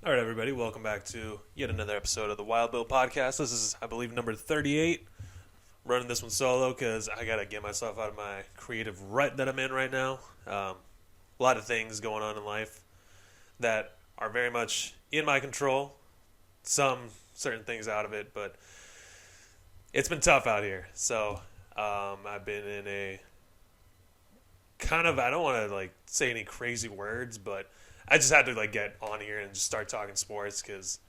All right, everybody, welcome back to yet another episode of the Wild Bill Podcast. This is, I believe, number 38. Running this one solo because I got to get myself out of my creative rut that I'm in right now. A lot of things going on in life that are very much in my control. Some certain things out of it, but it's been tough out here. So I've been in a kind of, I don't want to say any crazy words, but I just had to get on here and just start talking sports because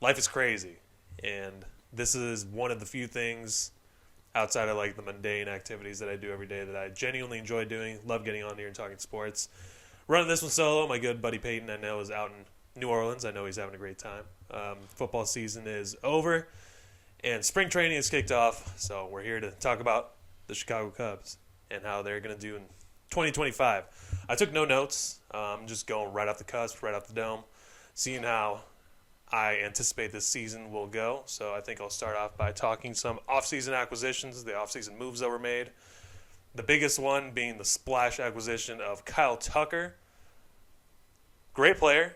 life is crazy, and this is one of the few things outside of the mundane activities that I do every day that I genuinely enjoy doing. Love getting on here and talking sports. Running this one solo, my good buddy Peyton I know is out in New Orleans. I know he's having a great time. Football season is over, and spring training is kicked off. So we're here to talk about the Chicago Cubs and how they're going to do in 2025. I took no notes. I'm just going right off the cusp, right off the dome, seeing how I anticipate this season will go. So I think I'll start off by talking some offseason acquisitions, the offseason moves that were made. The biggest one being the splash acquisition of Kyle Tucker. Great player.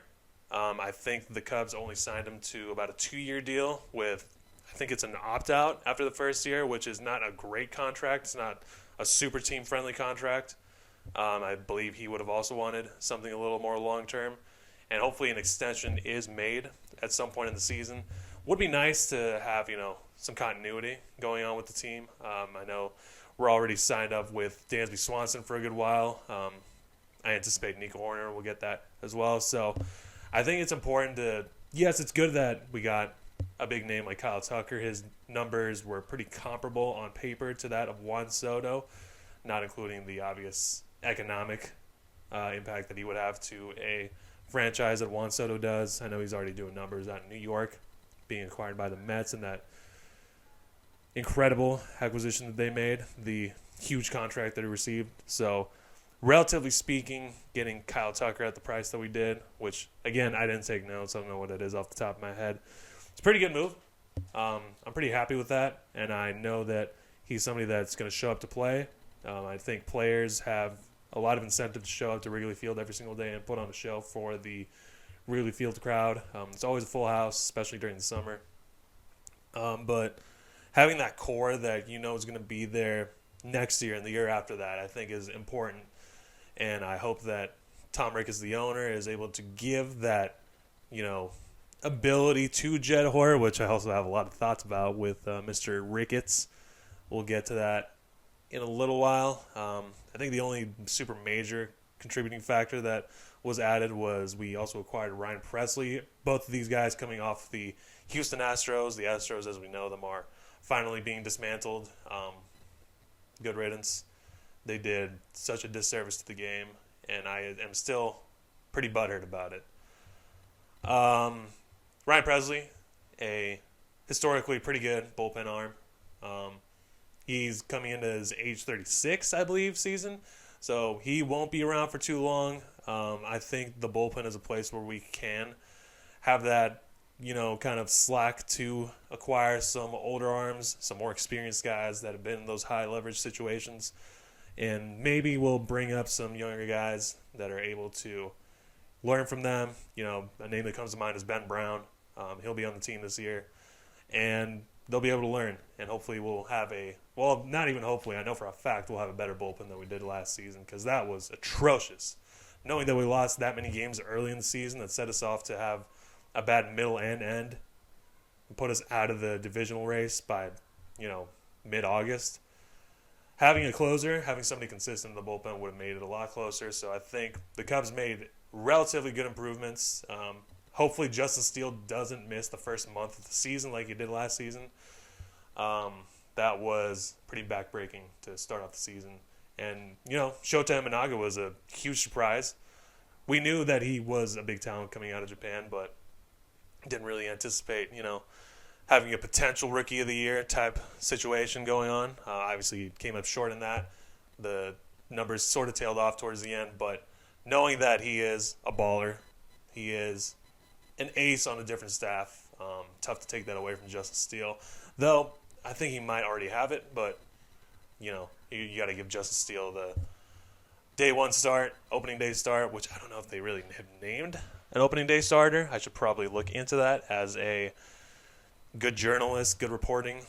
I think the Cubs only signed him to about a 2-year deal with, I think it's an opt-out after the first year, which is not a great contract. It's not a super team-friendly contract. I believe he would have also wanted something a little more long-term. And hopefully an extension is made at some point in the season. Would be nice to have, some continuity going on with the team. I know we're already signed up with Dansby Swanson for a good while. I anticipate Nico Horner will get that as well. So I think it's important yes, it's good that we got a big name like Kyle Tucker. His numbers were pretty comparable on paper to that of Juan Soto, not including the obvious economic impact that he would have to a franchise that Juan Soto does. I know he's already doing numbers out in New York, being acquired by the Mets, and that incredible acquisition that they made, the huge contract that he received. So, relatively speaking, getting Kyle Tucker at the price that we did, which, again, I didn't take notes. I don't know what it is off the top of my head. It's a pretty good move. I'm pretty happy with that, and I know that he's somebody that's going to show up to play. I think players have a lot of incentive to show up to Wrigley Field every single day and put on a show for the Wrigley Field crowd. It's always a full house, especially during the summer. But having that core that is going to be there next year and the year after that, I think is important. And I hope that Tom Ricketts, the owner, is able to give that, ability to Jed Hoyer, which I also have a lot of thoughts about with Mr. Ricketts. We'll get to that in a little while. I think the only super major contributing factor that was added was we also acquired Ryan Presley. Both of these guys coming off the Houston Astros. The Astros, as we know them, are finally being dismantled. Good riddance. They did such a disservice to the game, and I am still pretty butthurt about it. Ryan Presley, a historically pretty good bullpen arm. He's coming into his age 36, I believe, season. So he won't be around for too long. I think the bullpen is a place where we can have that, kind of slack to acquire some older arms, some more experienced guys that have been in those high leverage situations. And maybe we'll bring up some younger guys that are able to learn from them. A name that comes to mind is Ben Brown. He'll be on the team this year. And they'll be able to learn, and hopefully we'll have not even hopefully, I know for a fact we'll have a better bullpen than we did last season because that was atrocious. Knowing that we lost that many games early in the season that set us off to have a bad middle and end and put us out of the divisional race by, mid-August. Having a closer, having somebody consistent in the bullpen would have made it a lot closer, so I think the Cubs made relatively good improvements. Hopefully Justin Steele doesn't miss the first month of the season like he did last season. That was pretty backbreaking to start off the season. And, Shota Imanaga was a huge surprise. We knew that he was a big talent coming out of Japan, but didn't really anticipate, having a potential Rookie of the Year type situation going on. Obviously, he came up short in that. The numbers sort of tailed off towards the end, but knowing that he is a baller, he is an ace on a different staff. Tough to take that away from Justin Steele. Though, I think he might already have it, but, you got to give Justin Steele the day one start, opening day start, which I don't know if they really have named an opening day starter. I should probably look into that as a good journalist, good reporting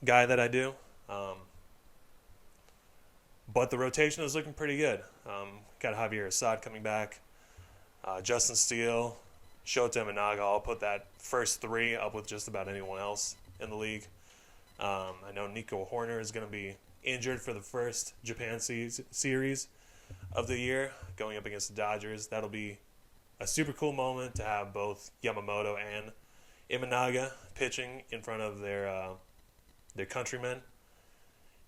guy that I do. But the rotation is looking pretty good. Got Javier Assad coming back. Justin Steele, Shota Imanaga. I'll put that first three up with just about anyone else in the league. I know Nico Horner is going to be injured for the first Japan series of the year, going up against the Dodgers. That'll be a super cool moment to have both Yamamoto and Imanaga pitching in front of their countrymen.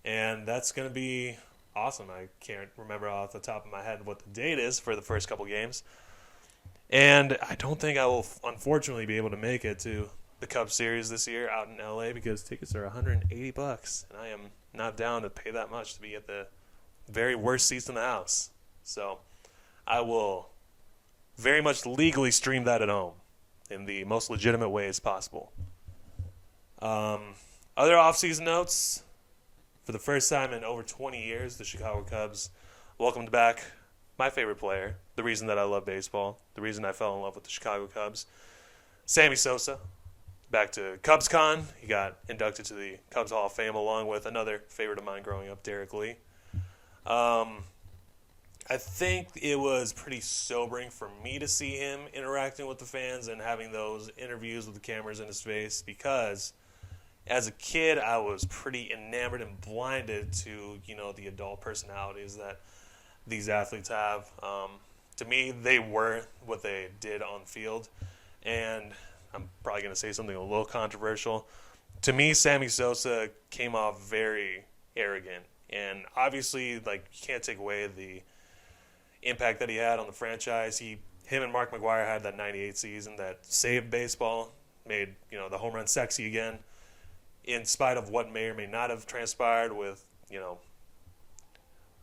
And that's going to be awesome. I can't remember off the top of my head what the date is for the first couple games. And I don't think I will, unfortunately, be able to make it to the Cubs series this year out in LA because tickets are $180, and I am not down to pay that much to be at the very worst seats in the house. So I will very much legally stream that at home in the most legitimate ways possible. Other offseason notes. For the first time in over 20 years, the Chicago Cubs welcomed back my favorite player, the reason that I love baseball, the reason I fell in love with the Chicago Cubs, Sammy Sosa. Back to CubsCon. He got inducted to the Cubs Hall of Fame along with another favorite of mine growing up, Derek Lee. I think it was pretty sobering for me to see him interacting with the fans and having those interviews with the cameras in his face because as a kid, I was pretty enamored and blinded to, the adult personalities that these athletes have. To me, they were what they did on the field. And I'm probably going to say something a little controversial. To me, Sammy Sosa came off very arrogant. And obviously, you can't take away the impact that he had on the franchise. Him and Mark McGwire had that 98 season that saved baseball, made, the home run sexy again, in spite of what may or may not have transpired with,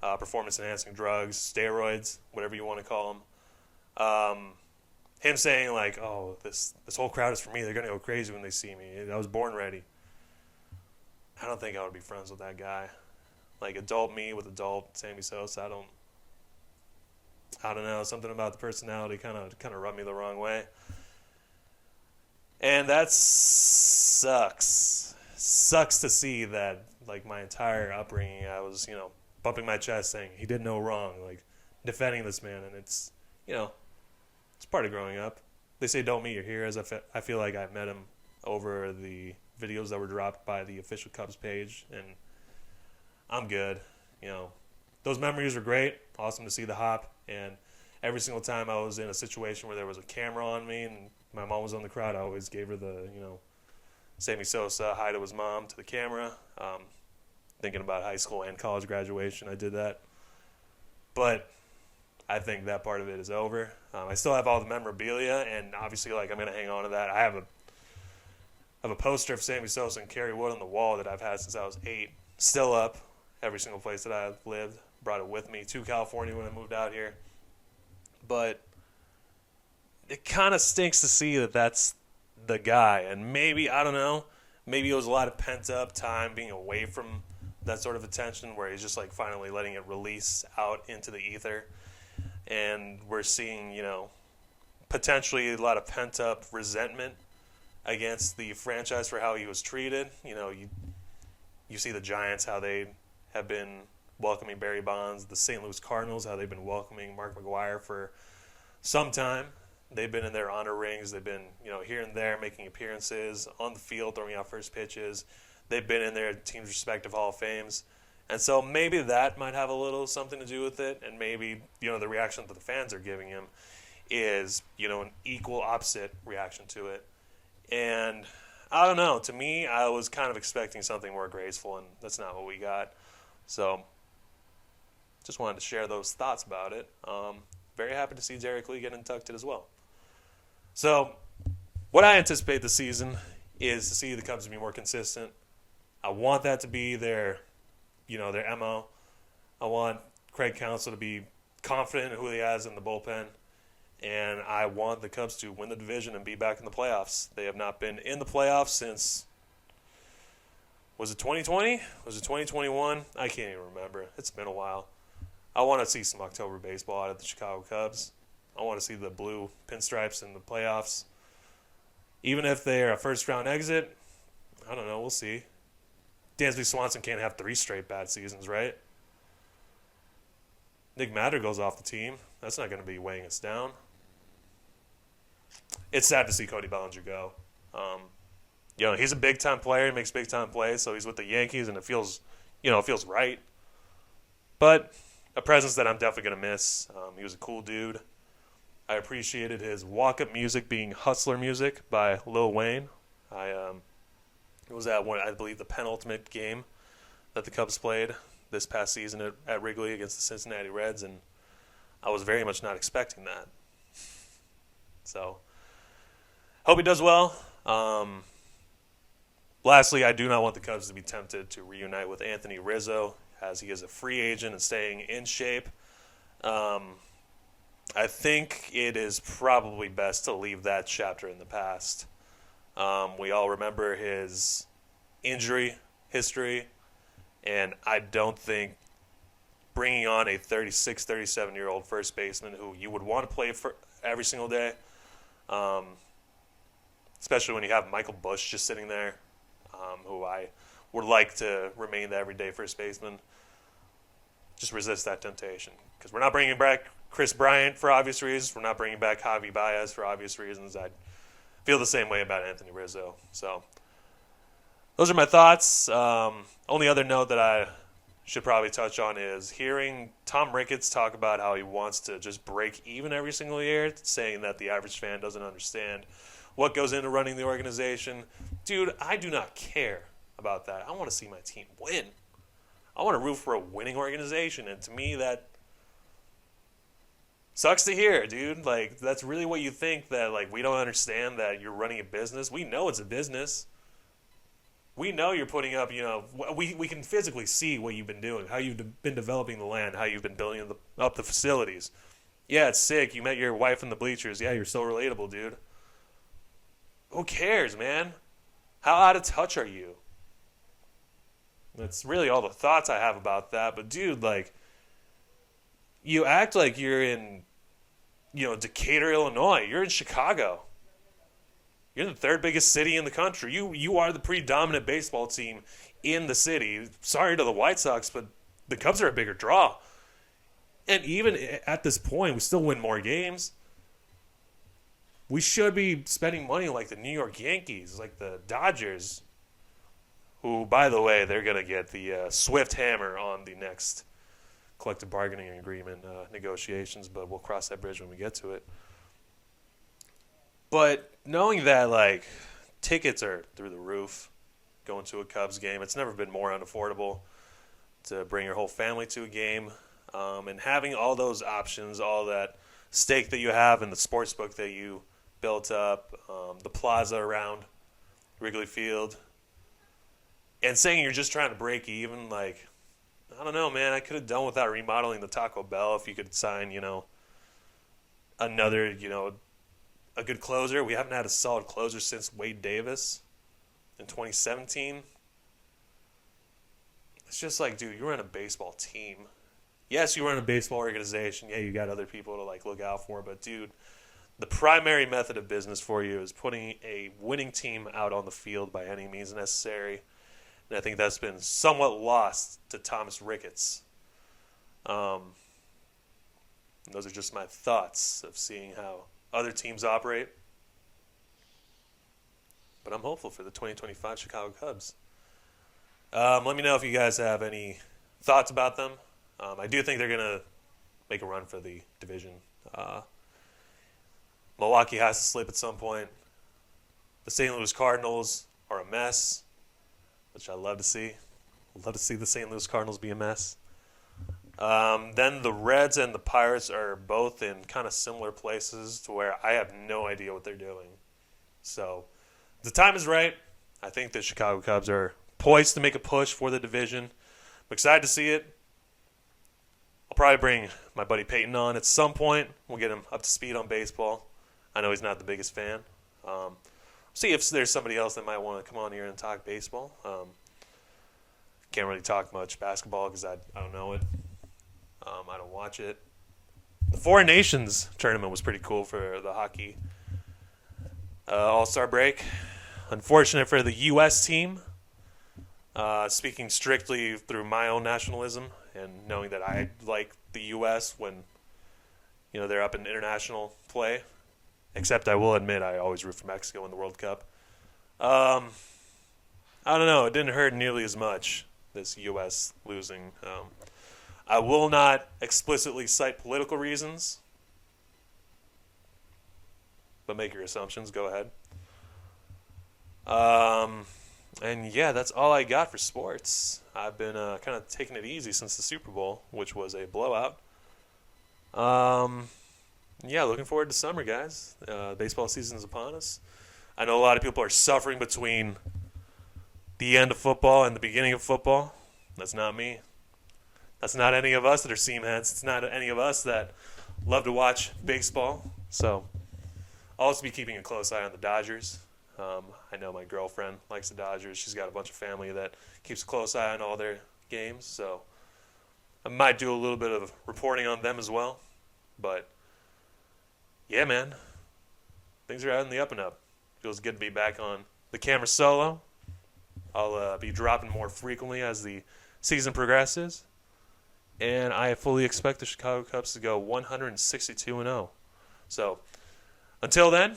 performance-enhancing drugs, steroids, whatever you want to call them. Him saying, oh, this whole crowd is for me. They're going to go crazy when they see me. I was born ready. I don't think I would be friends with that guy. Adult me with adult Sammy Sosa, I don't know. Something about the personality kind of rubbed me the wrong way. And that sucks. Sucks to see that, my entire upbringing, I was, bumping my chest saying he did no wrong, defending this man. And it's, it's part of growing up. They say don't meet your heroes. I feel like I met him over the videos that were dropped by the official Cubs page, and I'm good. Those memories are great. Awesome to see the hop. And every single time I was in a situation where there was a camera on me and my mom was on the crowd, I always gave her the, Sammy Sosa, hi to his mom, to the camera. Thinking about high school and college graduation, I did that. But I think that part of it is over. I still have all the memorabilia, and obviously, I'm going to hang on to that. I have a poster of Sammy Sosa and Kerry Wood on the wall that I've had since I was 8. Still up every single place that I've lived. Brought it with me to California when I moved out here. But it kind of stinks to see that that's the guy. And maybe, I don't know, maybe it was a lot of pent-up time being away from that sort of attention where he's just finally letting it release out into the ether. And we're seeing, potentially a lot of pent-up resentment against the franchise for how he was treated. You see the Giants, how they have been welcoming Barry Bonds, the St. Louis Cardinals, how they've been welcoming Mark McGwire for some time. They've been in their honor rings. They've been, here and there making appearances on the field, throwing out first pitches. They've been in their team's respective Hall of Fames. And so maybe that might have a little something to do with it. And maybe, the reaction that the fans are giving him is, an equal opposite reaction to it. And I don't know. To me, I was kind of expecting something more graceful, and that's not what we got. So just wanted to share those thoughts about it. Very happy to see Derek Lee get inducted as well. So what I anticipate this season is to see the Cubs be more consistent. I want that to be their MO. I want Craig Counsell to be confident in who he has in the bullpen. And I want the Cubs to win the division and be back in the playoffs. They have not been in the playoffs since, was it 2020? Was it 2021? I can't even remember. It's been a while. I want to see some October baseball out of the Chicago Cubs. I want to see the blue pinstripes in the playoffs. Even if they're a first-round exit, I don't know. We'll see. Dansby Swanson can't have 3 straight bad seasons, right? Nick Madrigal's off the team. That's not going to be weighing us down. It's sad to see Cody Bellinger go. He's a big-time player. He makes big-time plays, so he's with the Yankees, and it feels right. But a presence that I'm definitely going to miss. He was a cool dude. I appreciated his walk-up music being Hustler music by Lil Wayne. It was at I believe, the penultimate game that the Cubs played this past season at Wrigley against the Cincinnati Reds, and I was very much not expecting that. So, hope he does well. Lastly, I do not want the Cubs to be tempted to reunite with Anthony Rizzo, as he is a free agent and staying in shape. I think it is probably best to leave that chapter in the past. We all remember his injury history, and I don't think bringing on a 36, 37-year-old first baseman who you would want to play for every single day, especially when you have Michael Busch just sitting there, who I would like to remain the everyday first baseman. Just resist that temptation, because we're not bringing back Chris Bryant for obvious reasons. We're not bringing back Javi Baez for obvious reasons. I feel the same way about Anthony Rizzo. So those are my thoughts. Only other note that I should probably touch on is hearing Tom Ricketts talk about how he wants to just break even every single year, saying that the average fan doesn't understand what goes into running the organization. Dude, I do not care about that. I want to see my team win. I want to root for a winning organization, and to me that sucks to hear, dude. Like, that's really what you think, that, like, we don't understand that you're running a business. We know it's a business. We know you're putting up, we can physically see what you've been doing, how you've been developing the land, how you've been building up the facilities. Yeah, it's sick. You met your wife in the bleachers. Yeah, you're so relatable, dude. Who cares, man? How out of touch are you? That's really all the thoughts I have about that. But, dude, like, you act like you're in, Decatur, Illinois. You're in Chicago. You're in the 3rd biggest city in the country. You are the predominant baseball team in the city. Sorry to the White Sox, but the Cubs are a bigger draw. And even at this point, we still win more games. We should be spending money like the New York Yankees, like the Dodgers, who, by the way, they're going to get the swift hammer on the next collective bargaining agreement negotiations, but we'll cross that bridge when we get to it. But knowing that, like, tickets are through the roof going to a Cubs game, it's never been more unaffordable to bring your whole family to a game. And having all those options, all that stake that you have in the sports book that you built up, the plaza around Wrigley Field, and saying you're just trying to break even, like, I don't know, man. I could have done without remodeling the Taco Bell if you could sign, another, a good closer. We haven't had a solid closer since Wade Davis in 2017. It's just like, dude, you run a baseball team. Yes, you run a baseball organization. Yeah, you got other people to, like, look out for. But, dude, the primary method of business for you is putting a winning team out on the field by any means necessary. And I think that's been somewhat lost to Thomas Ricketts. Those are just my thoughts of seeing how other teams operate. But I'm hopeful for the 2025 Chicago Cubs. Let me know if you guys have any thoughts about them. I do think they're going to make a run for the division. Milwaukee has to slip at some point. The St. Louis Cardinals are a mess, which I love to see. I'd love to see the St. Louis Cardinals be a mess. Then the Reds and the Pirates are both in kind of similar places to where I have no idea what they're doing. So the time is right. I think the Chicago Cubs are poised to make a push for the division. I'm excited to see it. I'll probably bring my buddy Peyton on at some point. We'll get him up to speed on baseball. I know he's not the biggest fan. See if there's somebody else that might want to come on here and talk baseball. Can't really talk much basketball because I don't know it. I don't watch it. The Four Nations tournament was pretty cool for the hockey All-Star break. Unfortunate for the U.S. team. Speaking strictly through my own nationalism and knowing that I like the U.S. when they're up in international play. Except I will admit I always root for Mexico in the World Cup. I don't know. It didn't hurt nearly as much, this U.S. losing. I will not explicitly cite political reasons, but make your assumptions. Go ahead. And yeah, that's all I got for sports. I've been kind of taking it easy since the Super Bowl, which was a blowout. Yeah, looking forward to summer, guys. Baseball season is upon us. I know a lot of people are suffering between the end of football and the beginning of football. That's not me. That's not any of us that are seamheads. It's not any of us that love to watch baseball. So I'll also be keeping a close eye on the Dodgers. I know my girlfriend likes the Dodgers. She's got a bunch of family that keeps a close eye on all their games. So I might do a little bit of reporting on them as well. But yeah, man, things are out in the up and up. Feels good to be back on the camera solo. I'll be dropping more frequently as the season progresses. And I fully expect the Chicago Cubs to go 162-0. So until then,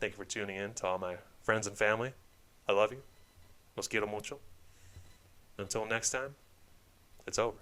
thank you for tuning in to all my friends and family. I love you. Los quiero mucho. Until next time, it's over.